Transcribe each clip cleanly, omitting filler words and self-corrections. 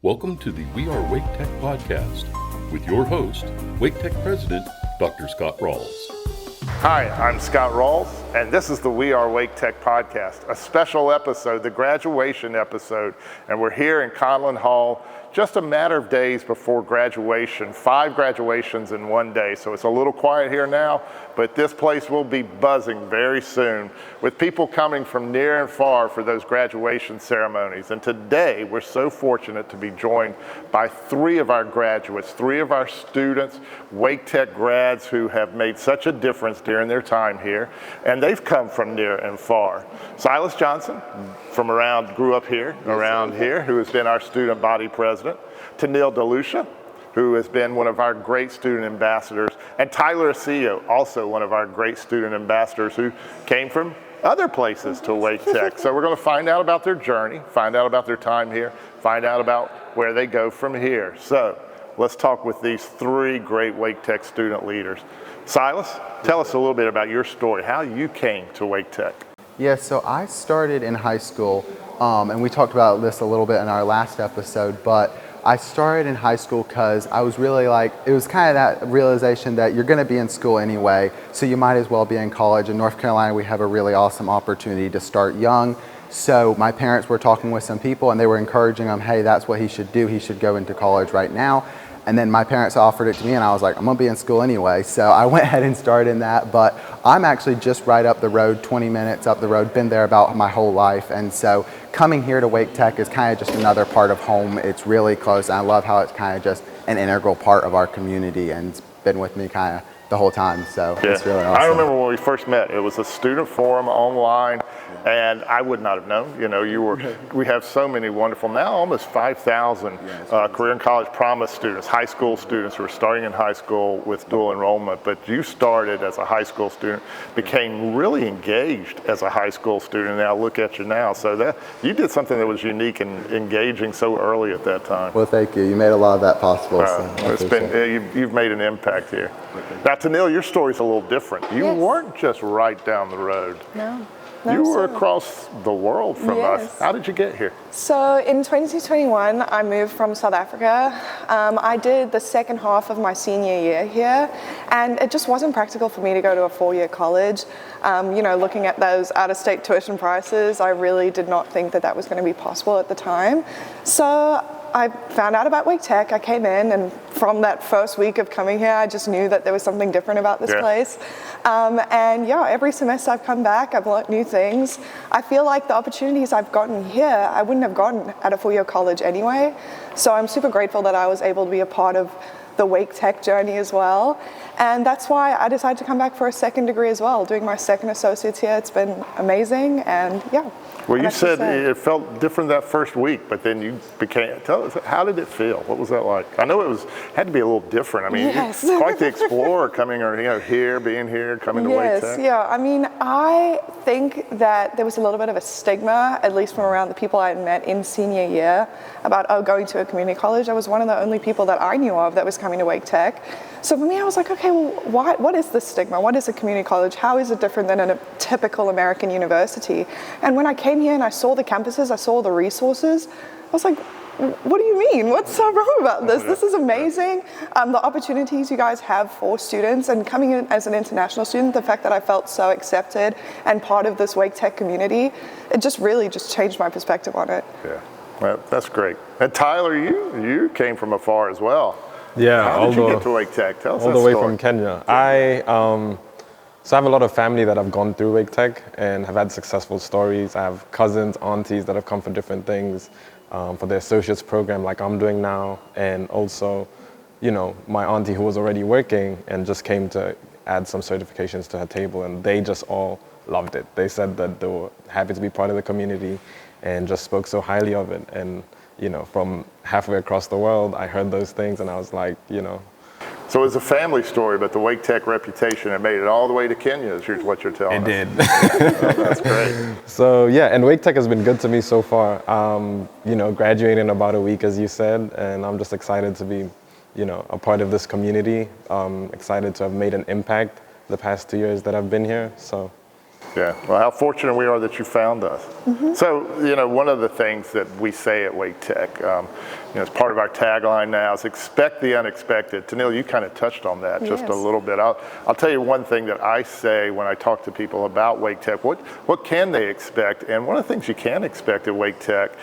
Welcome to the We Are Wake Tech podcast with your host, Wake Tech President, Dr. Scott Rawls. Hi, I'm Scott Rawls, and this is the We Are Wake Tech podcast, a special episode, the graduation episode, and we're here in Conlin Hall just a matter of days before graduation, 5 graduations in one day, so it's a little quiet here now, but this place will be buzzing very soon with people coming from near and far for those graduation ceremonies. And today, we're so fortunate to be joined by 3 of our graduates, 3 of our students, Wake Tech grads who have made such a difference during their time here, and they've come from near and far. Silas Johnson, grew up here, around here, who has been our student body president. Teniel, Lucia, who has been one of our great student ambassadors, and Asiyo, also one of our great student ambassadors who came from other places to Wake Tech. So we're going to find out about their journey, find out about their time here, find out about where they go from here. So let's talk with these 3 great Wake Tech student leaders. Silas, tell us a little bit about your story, how you came to Wake Tech. Yeah, so I started in high school, and we talked about this a little bit in our last episode, but I started in high school because I was really it was kind of that realization that you're going to be in school anyway, so you might as well be in college. In North Carolina, we have a really awesome opportunity to start young. So my parents were talking with some people, and they were encouraging them, hey, that's what he should do. He should go into college right now. And then my parents offered it to me, and I was like, I'm gonna be in school anyway. So I went ahead and started in that, but I'm actually just right up the road, 20 minutes up the road, been there about my whole life. And so coming here to Wake Tech is kind of just another part of home. It's really close, and I love how it's kind of just an integral part of our community, and it's been with me kind of the whole time, so yeah. It's really awesome. I remember when we first met, it was a student forum online, and I would not have known, we have so many wonderful, now almost 5,000 career and college promise students, high school students who are starting in high school with dual enrollment, but you started as a high school student, became really engaged as a high school student, and now look at you now. So that you did something that was unique and engaging so early at that time. Well, thank you. You made a lot of that possible. You've made an impact here. Now, Teniel, your story's a little different. You weren't just right down the road. No, you were across the world from us. How did you get here? So in 2021, I moved from South Africa. I did the second half of my senior year here, and it just wasn't practical for me to go to a 4-year college. Looking at those out-of-state tuition prices, I really did not think that that was going to be possible at the time. So I found out about Wake Tech. I came in, and from that first week of coming here, I just knew that there was something different about this place. Every semester I've come back, I've learned new things. I feel like the opportunities I've gotten here, I wouldn't have gotten at a 4-year college anyway. So I'm super grateful that I was able to be a part of the Wake Tech journey as well. And that's why I decided to come back for a second degree as well, doing my second associate's here. It's been amazing, and yeah. Well, you said it felt different that first week, but then you tell us, how did it feel? What was that like? I know had to be a little different. I mean, quite the explorer coming here, being here, coming to Wake Tech. Yeah. I mean, I think that there was a little bit of a stigma, at least from around the people I had met in senior year, about going to a community college. I was one of the only people that I knew of that was coming to Wake Tech. So for me, I was like, okay, well, what is this stigma? What is a community college? How is it different than a typical American university? And when I came here and I saw the campuses, I saw the resources, I was like, what do you mean? What's so wrong about this? This is amazing. The opportunities you guys have for students, and coming in as an international student, the fact that I felt so accepted and part of this Wake Tech community, it just really changed my perspective on it. Yeah, well, that's great. And Tyler, you came from afar as well. Yeah. How did you get to Wake Tech? Tell us that story. All the way from Kenya. So I have a lot of family that have gone through Wake Tech and have had successful stories. I have cousins, aunties that have come for different things, for their associates program like I'm doing now. And also, my auntie who was already working and just came to add some certifications to her table, and they just all loved it. They said that they were happy to be part of the community and just spoke so highly of it. And from halfway across the world, I heard those things, and I was like, So it's a family story, but the Wake Tech reputation, it made it all the way to Kenya, is what you're telling us. It did. That's great. So and Wake Tech has been good to me so far. Graduating in about a week, as you said, and I'm just excited to be, a part of this community. Excited to have made an impact the past 2 years that I've been here. So. Yeah, well, how fortunate we are that you found us. So, one of the things that we say at Wake Tech, it's part of our tagline now is expect the unexpected. Teniel, you kind of touched on that just a little bit. I'll tell you one thing that I say when I talk to people about Wake Tech. What can they expect? And one of the things you can expect at Wake Tech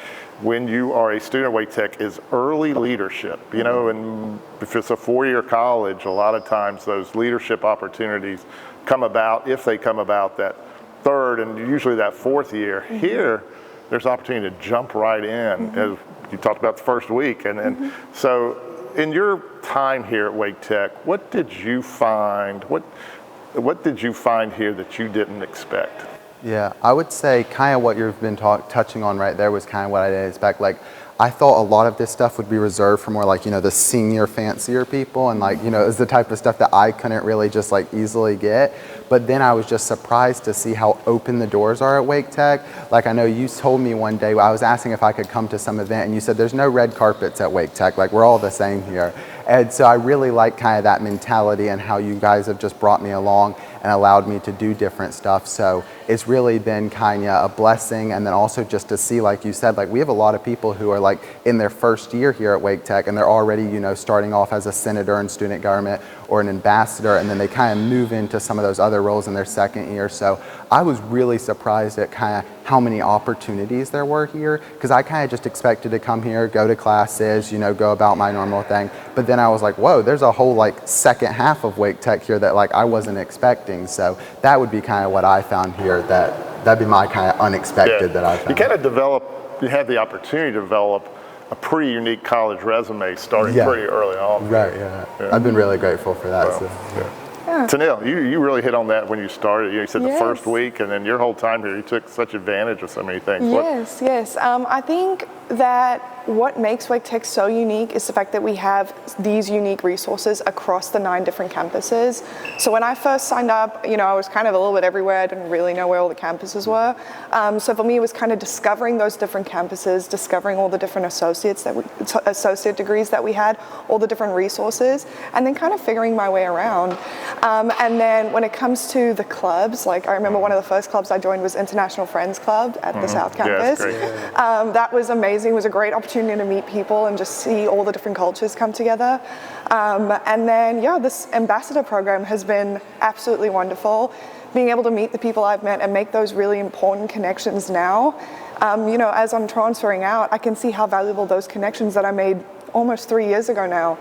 when you are a student at Wake Tech is early leadership. And if it's a 4-year college, a lot of times those leadership opportunities come about, if they come about, that 3rd and usually that 4th year. Here, there's opportunity to jump right in, as you talked about the first week. And so in your time here at Wake Tech, what did you find? What did you find here that you didn't expect? Yeah, I would say kind of what you've been touching on right there was kind of what I didn't expect. Like, I thought a lot of this stuff would be reserved for more like, the senior, fancier people, and like, it was the type of stuff that I couldn't really just like easily get. But then I was just surprised to see how open the doors are at Wake Tech. Like, I know you told me one day, I was asking if I could come to some event, and you said there's no red carpets at Wake Tech, like we're all the same here. And so I really like kind of that mentality and how you guys have just brought me along and allowed me to do different stuff. So it's really been kind of a blessing. And then also just to see, like you said, like we have a lot of people who are like in their first year here at Wake Tech, and they're already, starting off as a senator in student government or an ambassador, and then they kind of move into some of those other roles in their second year. So I was really surprised at kind of how many opportunities there were here, because I kind of just expected to come here, go to classes, go about my normal thing. But then I was like, whoa, there's a whole like second half of Wake Tech here that like I wasn't expecting. So that would be kind of what I found here. That'd be my kind of unexpected that I found. You had the opportunity to develop a pretty unique college resume starting pretty early on. Right, yeah. I've been really grateful for that. Teniel, you really hit on that when you started. You said the first week, and then your whole time here, you took such advantage of so many things. Yes. I think that what makes Wake Tech so unique is the fact that we have these unique resources across the 9 different campuses. So when I first signed up, I was kind of a little bit everywhere. I didn't really know where all the campuses were. So for me, it was kind of discovering those different campuses, discovering all the different associate degrees that we had, all the different resources, and then kind of figuring my way around. And then when it comes to the clubs, like I remember one of the first clubs I joined was International Friends Club at the South Campus. That was amazing. It was a great opportunity to meet people and just see all the different cultures come together. And then, this ambassador program has been absolutely wonderful. Being able to meet the people I've met and make those really important connections now. As I'm transferring out, I can see how valuable those connections that I made almost 3 years ago now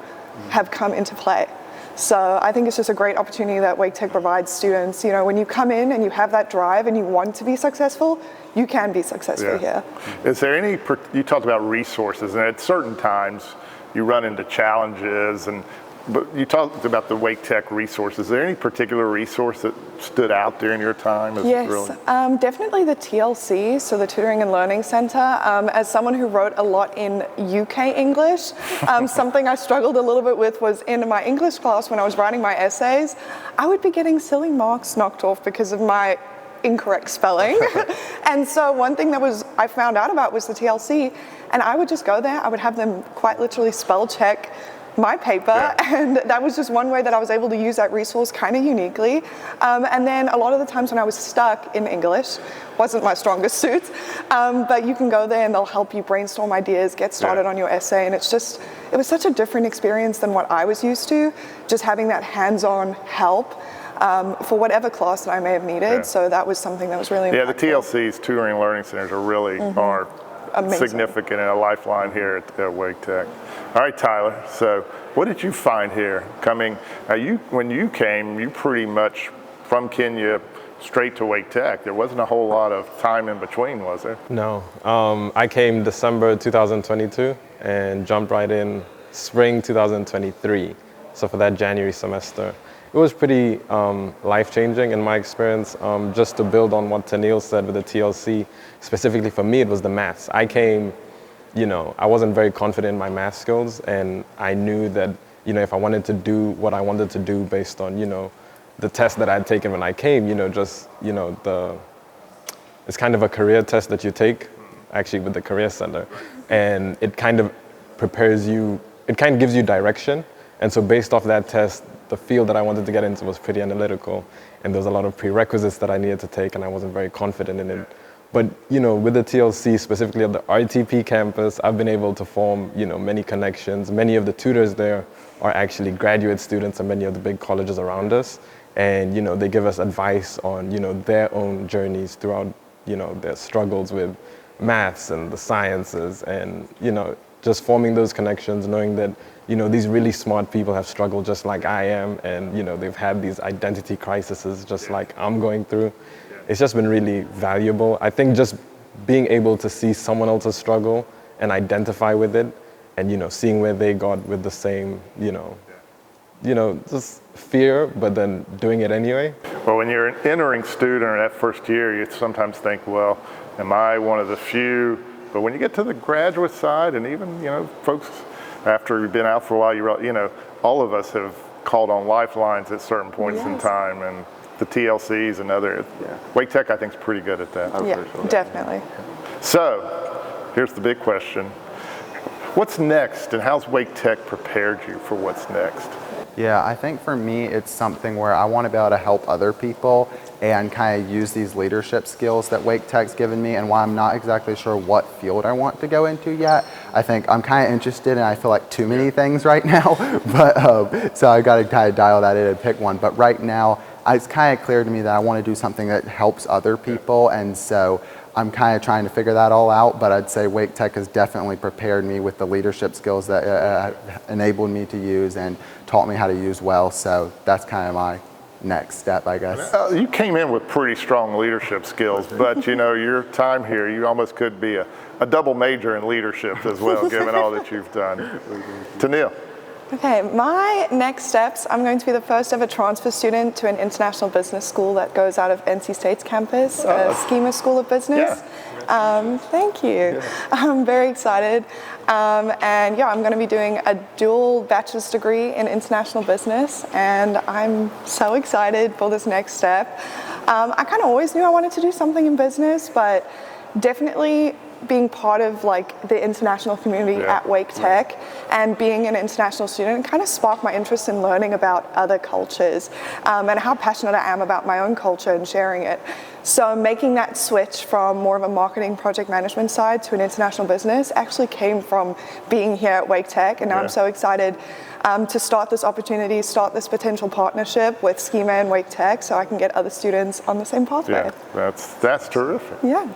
have come into play. So I think it's just a great opportunity that Wake Tech provides students. When you come in and you have that drive and you want to be successful, you can be successful here. Is there you talked about resources, and at certain times you run into challenges, but you talked about the Wake Tech resources. Is there any particular resource that stood out during your time? Definitely the TLC, so the Tutoring and Learning Center. As someone who wrote a lot in UK English, something I struggled a little bit with was in my English class when I was writing my essays, I would be getting silly marks knocked off because of my incorrect spelling. And so one thing I found out about was the TLC, and I would just go there, I would have them quite literally spell check my paper, and that was just one way that I was able to use that resource kind of uniquely. And then a lot of the times when I was stuck in English, wasn't my strongest suit, but you can go there and they'll help you brainstorm ideas, get started on your essay, and it was such a different experience than what I was used to, just having that hands-on help for whatever class that I may have needed. So that was something that was really impactful. The TLCs, Tutoring and Learning Centers, are amazing. Significant and a lifeline here at Wake Tech. All right, Tyler, so what did you find here coming? When you came, you pretty much from Kenya straight to Wake Tech. There wasn't a whole lot of time in between, was there? No. I came December 2022 and jumped right in spring 2023. So for that January semester. It was pretty life-changing in my experience. Just to build on what Teniel said with the TLC, specifically for me, it was the maths. I came, I wasn't very confident in my math skills, and I knew that, if I wanted to do what I wanted to do based on, the test that I'd taken when I came, it's kind of a career test that you take, actually with the Career Center, and it kind of prepares you, it kind of gives you direction, and so based off that test, the field that I wanted to get into was pretty analytical, and there was a lot of prerequisites that I needed to take, and I wasn't very confident in it. But, with the TLC, specifically at the RTP campus, I've been able to form, many connections. Many of the tutors there are actually graduate students at many of the big colleges around us. And, they give us advice on, their own journeys throughout, their struggles with maths and the sciences and, just forming those connections, knowing that, these really smart people have struggled just like I am, and, they've had these identity crises just like I'm going through. It's just been really valuable. I think just being able to see someone else's struggle and identify with it and, seeing where they got with the same, just fear, but then doing it anyway. Well, when you're an entering student in that first year, you sometimes think, well, am I one of the few? But when you get to the graduate side, and even, folks, after you've been out for a while, all of us have called on lifelines at certain points in time, and the TLCs and other. Wake Tech, I think, is pretty good at that. Yeah, definitely. So, here's the big question. What's next, and how's Wake Tech prepared you for what's next? Yeah, I think for me, it's something where I want to be able to help other people and kind of use these leadership skills that Wake Tech's given me. And while I'm not exactly sure what field I want to go into yet, I think I'm kind of interested in, I feel like, too many things right now. But so I got to kind of dial that in and pick one. But right now, it's kind of clear to me that I want to do something that helps other people. And so I'm kind of trying to figure that all out, but I'd say Wake Tech has definitely prepared me with the leadership skills that enabled me to use and taught me how to use well. So that's kind of my next step, I guess. You came in with pretty strong leadership skills, but your time here, you almost could be a double major in leadership as well, given all that you've done. Teniel. Okay, my next steps, I'm going to be the first ever transfer student to an international business school that goes out of NC State's campus, a Schema School of Business. Thank you. I'm very excited. And yeah, I'm going to be doing a dual bachelor's degree in international business, and I'm so excited for this next step. I kind of always knew I wanted to do something in business, but definitely being part of the international community at Wake Tech and being an international student kind of sparked my interest in learning about other cultures and how passionate I am about my own culture and sharing it. So making that switch from more of a marketing project management side to an international business actually came from being here at Wake Tech, and now I'm so excited to start this opportunity, start this potential partnership with Schema and Wake Tech so I can get other students on the same pathway. Yeah, that's terrific. Yeah.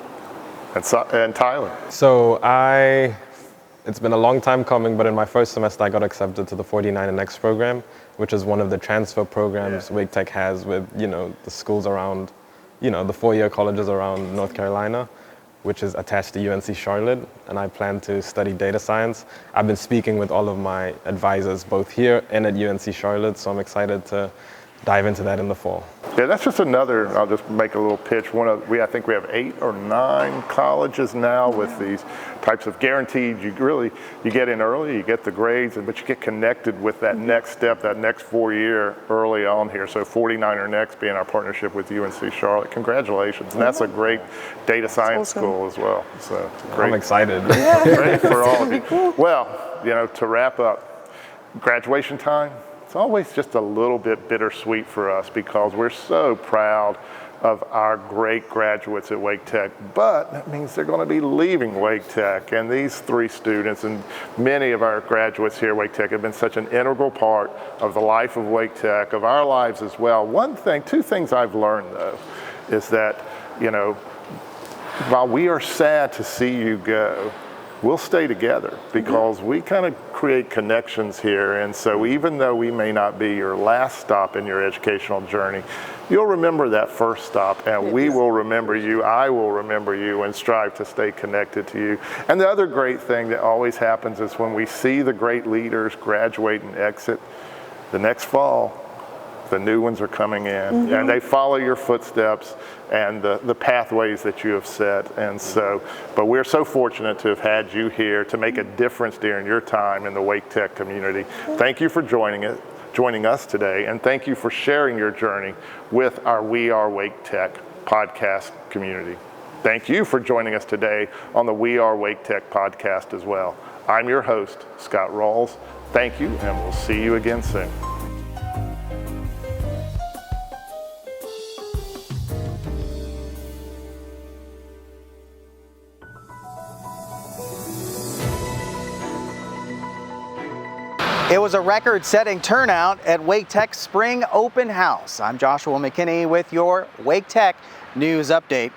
And Tyler? So it's been a long time coming, but in my first semester I got accepted to the 49NX program, which is one of the transfer programs Wake Tech has with, the schools around, the four-year colleges around North Carolina, which is attached to UNC Charlotte, and I plan to study data science. I've been speaking with all of my advisors, both here and at UNC Charlotte, so I'm excited to dive into that in the fall. Yeah, that's just another, I'll just make a little pitch. I think we have 8 or 9 colleges now with these types of guaranteed, you get in early, you get the grades, but you get connected with that next step, that next 4-year early on here. So 49er Next being our partnership with UNC Charlotte. Congratulations. And that's a great data science school as well. So great. I'm excited. Great for all of you. Well, to wrap up, graduation time, it's always just a little bit bittersweet for us because we're so proud of our great graduates at Wake Tech, but that means they're going to be leaving Wake Tech. And these 3 students and many of our graduates here at Wake Tech have been such an integral part of the life of Wake Tech, of our lives as well. 2 things I've learned though, is that, while we are sad to see you go, we'll stay together because we kind of create connections here. And so even though we may not be your last stop in your educational journey, you'll remember that first stop, and we will remember you, I will remember you, and strive to stay connected to you. And the other great thing that always happens is when we see the great leaders graduate and exit, the next fall, the new ones are coming in, and they follow your footsteps and the pathways that you have set. And so, but we're so fortunate to have had you here to make a difference during your time in the Wake Tech community. Thank you for joining us today, and thank you for sharing your journey with our We Are Wake Tech podcast community. Thank you for joining us today on the We Are Wake Tech podcast as well. I'm your host, Scott Rawls. Thank you, and we'll see you again soon. It was a record-setting turnout at Wake Tech's Spring Open House. I'm Joshua McKinney with your Wake Tech News Update.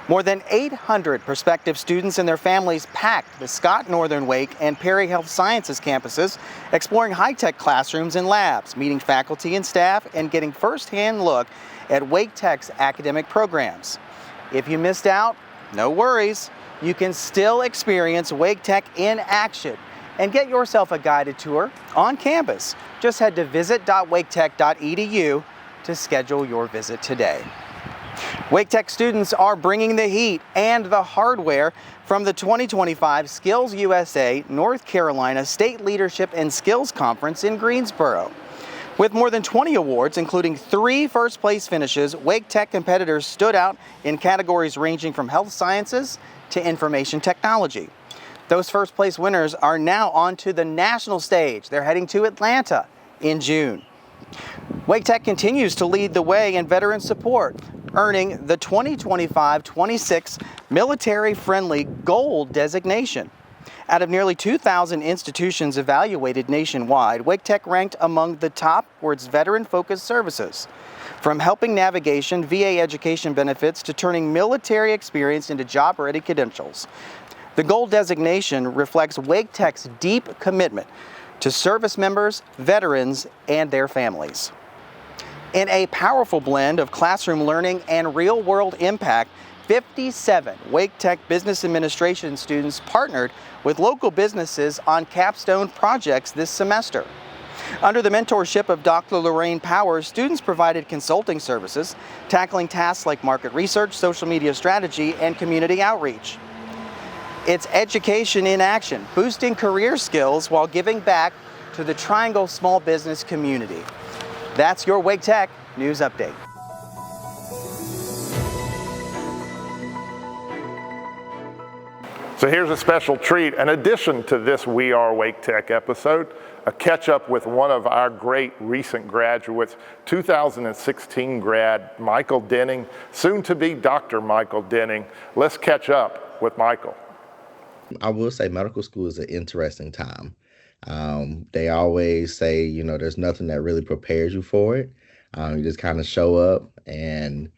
More than 800 prospective students and their families packed the Scott Northern Wake and Perry Health Sciences campuses, exploring high-tech classrooms and labs, meeting faculty and staff, and getting first-hand look at Wake Tech's academic programs. If you missed out, no worries. You can still experience Wake Tech in action and get yourself a guided tour on campus. Just head to visit.waketech.edu to schedule your visit today. Wake Tech students are bringing the heat and the hardware from the 2025 Skills USA North Carolina State Leadership and Skills Conference in Greensboro. With more than 20 awards, including 3 first-place finishes, Wake Tech competitors stood out in categories ranging from health sciences to information technology. Those first-place winners are now on to the national stage. They're heading to Atlanta in June. Wake Tech continues to lead the way in veteran support, earning the 2025-26 Military-Friendly Gold designation. Out of nearly 2,000 institutions evaluated nationwide, Wake Tech ranked among the top for its veteran-focused services. From helping navigation, VA education benefits, to turning military experience into job-ready credentials. The Gold designation reflects Wake Tech's deep commitment to service members, veterans, and their families. In a powerful blend of classroom learning and real-world impact, 57 Wake Tech Business Administration students partnered with local businesses on capstone projects this semester. Under the mentorship of Dr. Lorraine Powers, students provided consulting services, tackling tasks like market research, social media strategy, and community outreach. It's education in action, boosting career skills while giving back to the Triangle small business community. That's your Wake Tech News Update. So here's a special treat. In addition to this We Are Wake Tech episode, a catch up with one of our great recent graduates, 2016 grad Michael Denning, soon to be Dr. Michael Denning. Let's catch up with Michael. I will say medical school is an interesting time. They always say, there's nothing that really prepares you for it. You just kind of show up and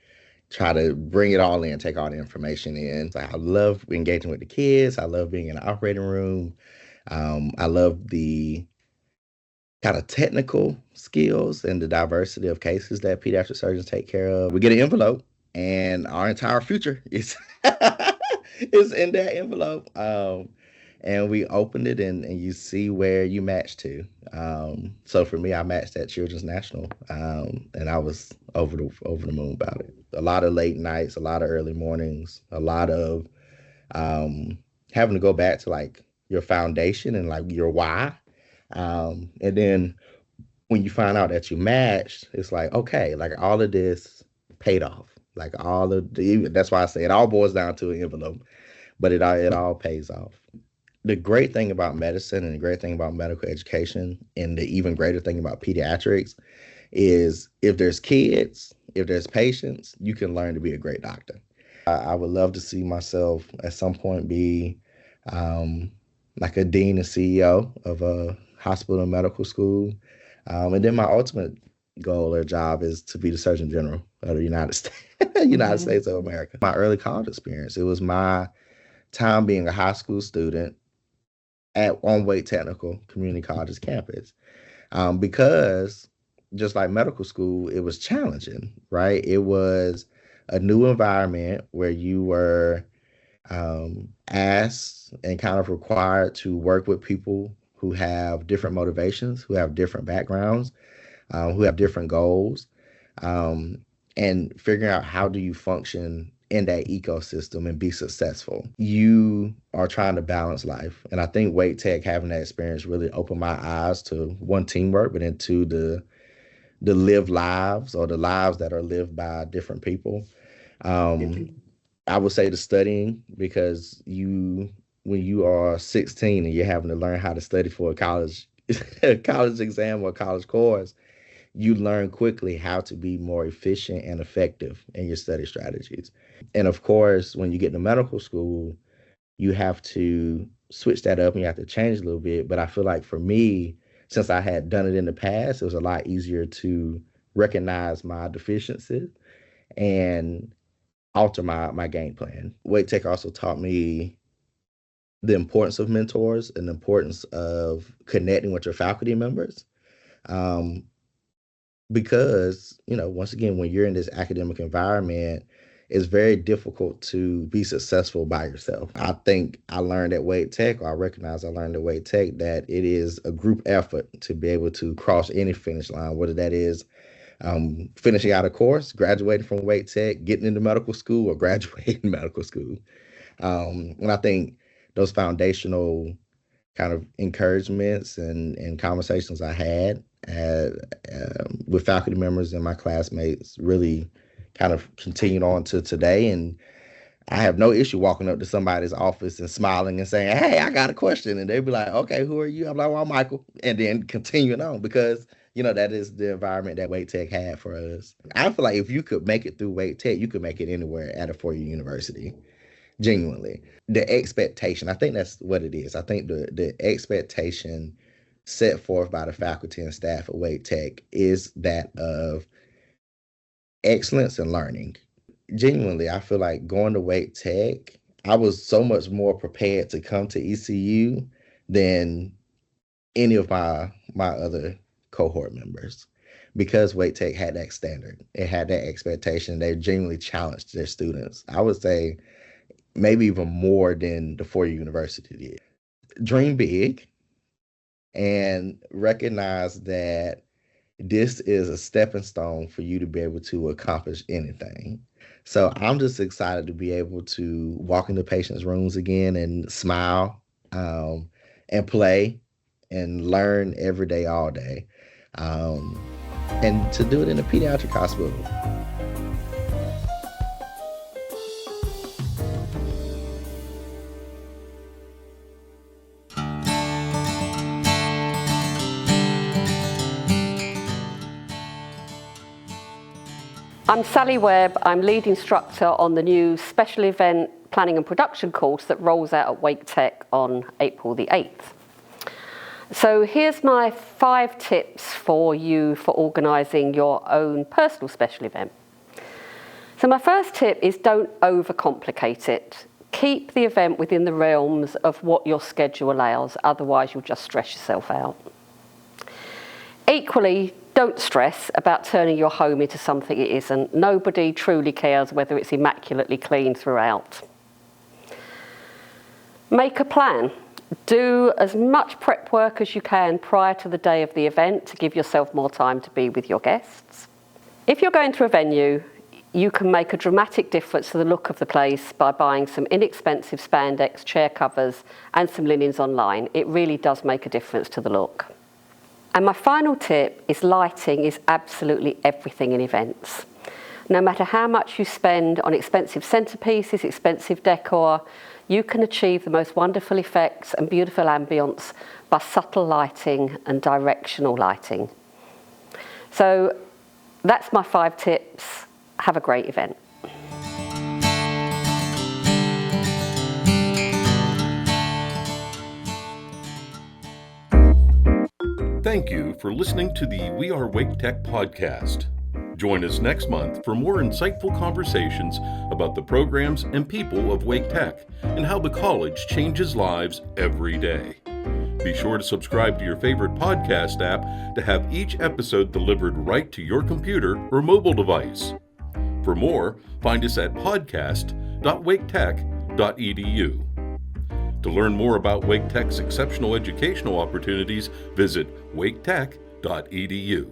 try to bring it all in, take all the information in. So I love engaging with the kids. I love being in the operating room. I love the kind of technical skills and the diversity of cases that pediatric surgeons take care of. We get an envelope, and our entire future is is in that envelope. And we opened it, and you see where you match to. So for me, I matched at Children's National, and I was over the moon about it. A lot of late nights, a lot of early mornings, a lot of having to go back to like your foundation and like your why. And then when you find out that you matched, it's like, okay, like all of this paid off. Like that's why I say it all boils down to an envelope, but it all pays off. The great thing about medicine and the great thing about medical education and the even greater thing about pediatrics is if there's kids, if there's patients, you can learn to be a great doctor. I would love to see myself at some point be like a dean and CEO of a hospital and medical school. And then my ultimate goal or job is to be the Surgeon General of the United States, United States of America. My early college experience, it was my time being a high school student on Wake Technical Community College's campus. Because just like medical school, it was challenging, right? It was a new environment where you were asked and kind of required to work with people who have different motivations, who have different backgrounds, who have different goals, and figuring out how do you function in that ecosystem and be successful. You are trying to balance life. And I think Wake Tech, having that experience, really opened my eyes to one, teamwork, but then two, the lived lives, or the lives that are lived by different people. I would say the studying, because when you are 16 and you're having to learn how to study for a college exam or a college course, you learn quickly how to be more efficient and effective in your study strategies. And of course, when you get to medical school, you have to switch that up and you have to change a little bit. But I feel like for me, since I had done it in the past, it was a lot easier to recognize my deficiencies and alter my game plan. Wake Tech also taught me the importance of mentors and the importance of connecting with your faculty members. Because, once again, when you're in this academic environment, it's very difficult to be successful by yourself. I think I learned at Wake Tech, or I recognize I learned at Wake Tech, that it is a group effort to be able to cross any finish line, whether that is finishing out a course, graduating from Wake Tech, getting into medical school, or graduating medical school. And I think those foundational kind of encouragements and conversations I had with faculty members and my classmates really kind of continued on to today. And I have no issue walking up to somebody's office and smiling and saying, "Hey, I got a question." And they'd be like, "Okay, who are you?" I'm like, "Well, I'm Michael." And then continuing on, because, that is the environment that Wake Tech had for us. I feel like if you could make it through Wake Tech, you could make it anywhere at a four-year university. Genuinely. The expectation, I think that's what it is. I think the expectation set forth by the faculty and staff at Wake Tech is that of excellence in learning. Genuinely, I feel like going to Wake Tech, I was so much more prepared to come to ECU than any of my other cohort members, because Wake Tech had that standard. It had that expectation. They genuinely challenged their students. I would say maybe even more than the four-year university did. Dream big and recognize that this is a stepping stone for you to be able to accomplish anything. So I'm just excited to be able to walk into patients' rooms again and smile and play and learn every day, all day. And to do it in a pediatric hospital. I'm Sally Webb. I'm lead instructor on the new special event planning and production course that rolls out at Wake Tech on April the 8th. So here's my 5 tips for you for organising your own personal special event. So my first tip is don't overcomplicate it. Keep the event within the realms of what your schedule allows, otherwise you'll just stress yourself out. Equally, don't stress about turning your home into something it isn't. Nobody truly cares whether it's immaculately clean throughout. Make a plan. Do as much prep work as you can prior to the day of the event to give yourself more time to be with your guests. If you're going to a venue, you can make a dramatic difference to the look of the place by buying some inexpensive spandex chair covers and some linens online. It really does make a difference to the look. And my final tip is lighting is absolutely everything in events. No matter how much you spend on expensive centerpieces, expensive decor, you can achieve the most wonderful effects and beautiful ambience by subtle lighting and directional lighting. So that's my 5 tips. Have a great event. Thank you for listening to the We Are Wake Tech podcast. Join us next month for more insightful conversations about the programs and people of Wake Tech and how the college changes lives every day. Be sure to subscribe to your favorite podcast app to have each episode delivered right to your computer or mobile device. For more, find us at podcast.waketech.edu. To learn more about Wake Tech's exceptional educational opportunities, visit waketech.edu.